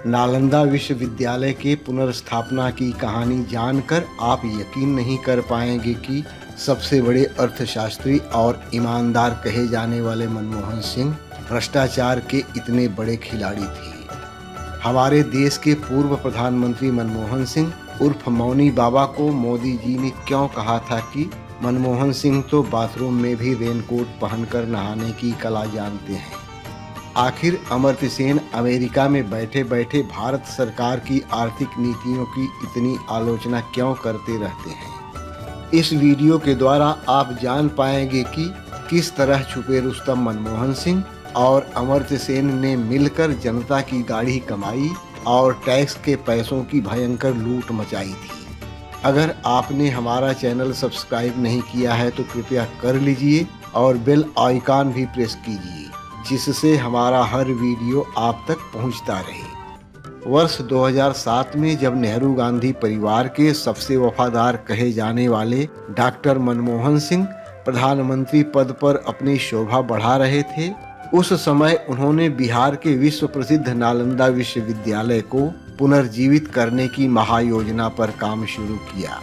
नालंदा विश्वविद्यालय के पुनर्स्थापना की कहानी जानकर आप यकीन नहीं कर पाएंगे कि सबसे बड़े अर्थशास्त्री और ईमानदार कहे जाने वाले मनमोहन सिंह भ्रष्टाचार के इतने बड़े खिलाड़ी थे। हमारे देश के पूर्व प्रधानमंत्री मनमोहन सिंह उर्फ मौनी बाबा को मोदी जी ने क्यों कहा था कि मनमोहन सिंह तो बाथरूम में भी रेनकोट पहनकर नहाने की कला जानते हैं। आखिर अमर्त्य सेन अमेरिका में बैठे बैठे भारत सरकार की आर्थिक नीतियों की इतनी आलोचना क्यों करते रहते हैं? इस वीडियो के द्वारा आप जान पाएंगे कि किस तरह छुपे रुस्तम मनमोहन सिंह और अमर्त्य सेन ने मिलकर जनता की गाढ़ी कमाई और टैक्स के पैसों की भयंकर लूट मचाई थी। अगर आपने हमारा चैनल सब्सक्राइब नहीं किया है तो कृपया कर लीजिए और बेल आइकॉन भी प्रेस कीजिए, जिससे हमारा हर वीडियो आप तक पहुंचता रहे। वर्ष 2007 में जब नेहरू गांधी परिवार के सबसे वफादार कहे जाने वाले डॉक्टर मनमोहन सिंह प्रधानमंत्री पद पर अपनी शोभा बढ़ा रहे थे, उस समय उन्होंने बिहार के विश्व प्रसिद्ध नालंदा विश्वविद्यालय को पुनर्जीवित करने की महायोजना पर काम शुरू किया।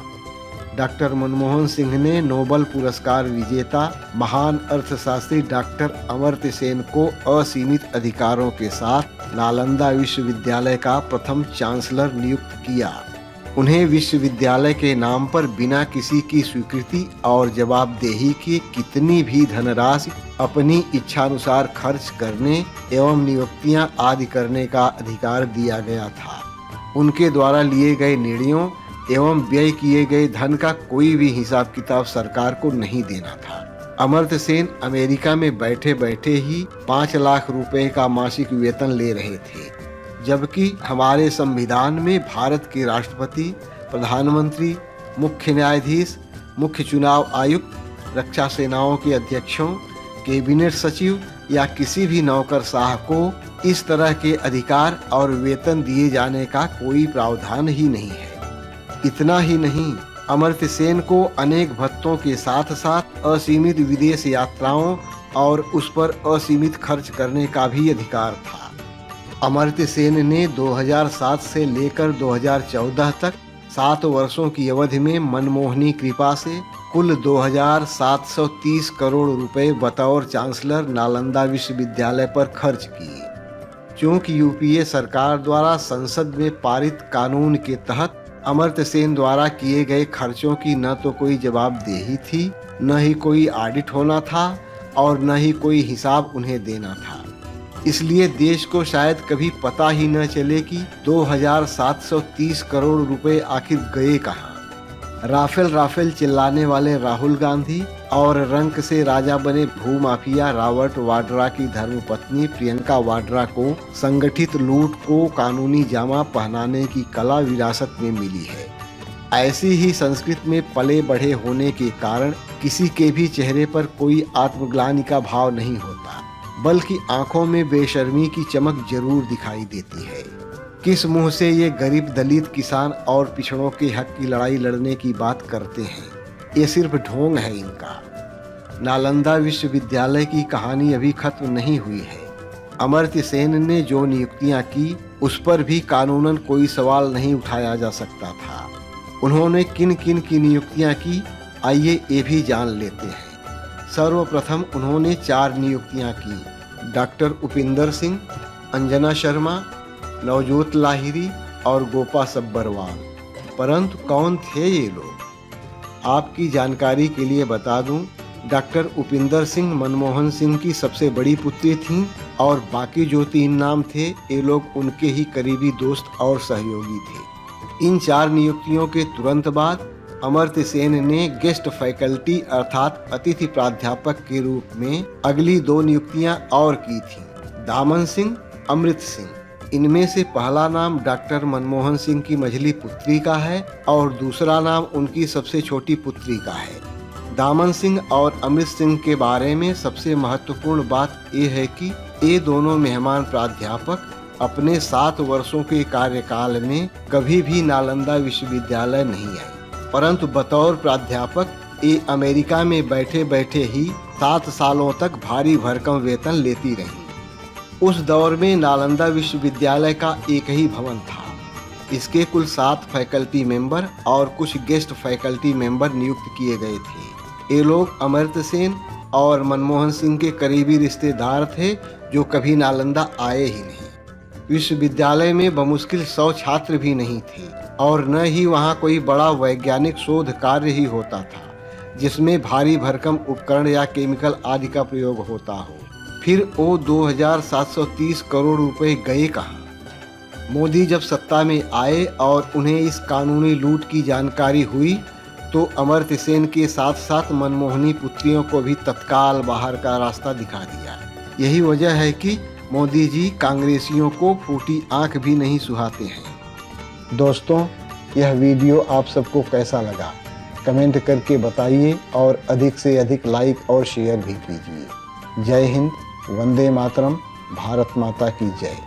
डॉक्टर मनमोहन सिंह ने नोबेल पुरस्कार विजेता महान अर्थशास्त्री डॉक्टर अमर्त्य सेन को असीमित अधिकारों के साथ नालंदा विश्वविद्यालय का प्रथम चांसलर नियुक्त किया। उन्हें विश्वविद्यालय के नाम पर बिना किसी की स्वीकृति और जवाबदेही के कितनी भी धनराशि अपनी इच्छानुसार खर्च करने एवं नियुक्तियां आदि करने का अधिकार दिया गया था। उनके द्वारा लिए गए निर्णयों एवं व्यय किए गए धन का कोई भी हिसाब किताब सरकार को नहीं देना था। अमर्त्य सेन अमेरिका में बैठे बैठे ही 5 लाख रुपए का मासिक वेतन ले रहे थे, जबकि हमारे संविधान में भारत के राष्ट्रपति, प्रधानमंत्री, मुख्य न्यायाधीश, मुख्य चुनाव आयुक्त, रक्षा सेनाओं के अध्यक्षों, कैबिनेट सचिव या किसी भी नौकरशाह को इस तरह के अधिकार और वेतन दिए जाने का कोई प्रावधान ही नहीं है। इतना ही नहीं, अमर्त्य सेन को अनेक भत्तों के साथ साथ असीमित विदेश यात्राओं और उस पर असीमित खर्च करने का भी अधिकार था। अमर्त्य सेन ने 2007 से लेकर 2014 तक 7 वर्षों की अवधि में मनमोहनी कृपा से कुल 2,730 करोड़ रुपए बतौर चांसलर नालंदा विश्वविद्यालय पर खर्च किए। क्योंकि यूपीए सरकार द्वारा संसद में पारित कानून के तहत अमर्त्य सेन द्वारा किए गए खर्चों की न तो कोई जवाबदेही थी, न ही कोई ऑडिट होना था और न ही कोई हिसाब उन्हें देना था। इसलिए देश को शायद कभी पता ही न चले कि 2,730 करोड़ रुपए आखिर गए कहाँ। राफेल चिल्लाने वाले राहुल गांधी और रंक से राजा बने भूमाफिया रॉबर्ट वाड्रा की धर्मपत्नी प्रियंका वाड्रा को संगठित लूट को कानूनी जामा पहनाने की कला विरासत में मिली है। ऐसी ही संस्कृति में पले बढ़े होने के कारण किसी के भी चेहरे पर कोई आत्मग्लानि का भाव नहीं होता, बल्कि आंखों में बेशर्मी की चमक जरूर दिखाई देती है। किस मुंह से ये गरीब, दलित, किसान और पिछड़ों के हक की लड़ाई लड़ने की बात करते हैं? ये सिर्फ ढोंग है इनका। नालंदा विश्वविद्यालय की कहानी अभी खत्म नहीं हुई है। अमर्त्य सेन ने जो नियुक्तियां की उस पर भी कानूनन कोई सवाल नहीं उठाया जा सकता था। उन्होंने किन किन की नियुक्तियां की, आइए ये भी जान लेते हैं। सर्वप्रथम उन्होंने 4 नियुक्तियां की। डॉक्टर उपिंदर सिंह, अंजना शर्मा, नवजोत लाहिरी और गोपा सब्बरवाल। परंतु कौन थे ये लोग? आपकी जानकारी के लिए बता दूं, डॉक्टर उपिंदर सिंह मनमोहन सिंह की सबसे बड़ी पुत्री थीं और बाकी जो 3 नाम थे ये लोग उनके ही करीबी दोस्त और सहयोगी थे। इन 4 नियुक्तियों के तुरंत बाद अमर्त्य सेन ने गेस्ट फैकल्टी अर्थात अतिथि प्राध्यापक के रूप में अगली 2 नियुक्तियां और की थीं। दामन सिंह, अमृत सिंह। इनमें से पहला नाम डॉक्टर मनमोहन सिंह की मझली पुत्री का है और दूसरा नाम उनकी सबसे छोटी पुत्री का है। दामन सिंह और अमृत सिंह के बारे में सबसे महत्वपूर्ण बात यह है कि ये दोनों मेहमान प्राध्यापक अपने 7 वर्षों के कार्यकाल में कभी भी नालंदा विश्वविद्यालय नहीं आए, परंतु बतौर प्राध्यापक ये अमेरिका में बैठे बैठे ही 7 सालों तक भारी भरकम वेतन लेती रहीं। उस दौर में नालंदा विश्वविद्यालय का एक ही भवन था। इसके कुल 7 फैकल्टी मेंबर और कुछ गेस्ट फैकल्टी मेंबर नियुक्त किए गए थे। ये लोग अमर्त्य सेन और मनमोहन सिंह के करीबी रिश्तेदार थे, जो कभी नालंदा आए ही नहीं। विश्वविद्यालय में बमुश्किल 100 छात्र भी नहीं थे और न ही वहाँ कोई बड़ा वैज्ञानिक शोध कार्य ही होता था जिसमें भारी भरकम उपकरण या केमिकल आदि का प्रयोग होता हो। फिर वो 2730 करोड़ रुपए गए कहाँ? मोदी जब सत्ता में आए और उन्हें इस कानूनी लूट की जानकारी हुई तो अमर्त्य सेन के साथ साथ मनमोहनी पुत्रियों को भी तत्काल बाहर का रास्ता दिखा दिया। यही वजह है कि मोदी जी कांग्रेसियों को फूटी आंख भी नहीं सुहाते हैं। दोस्तों, यह वीडियो आप सबको कैसा लगा कमेंट करके बताइए और अधिक से अधिक लाइक और शेयर भी कीजिए। जय हिंद, वंदे मातरम, भारत माता की जय।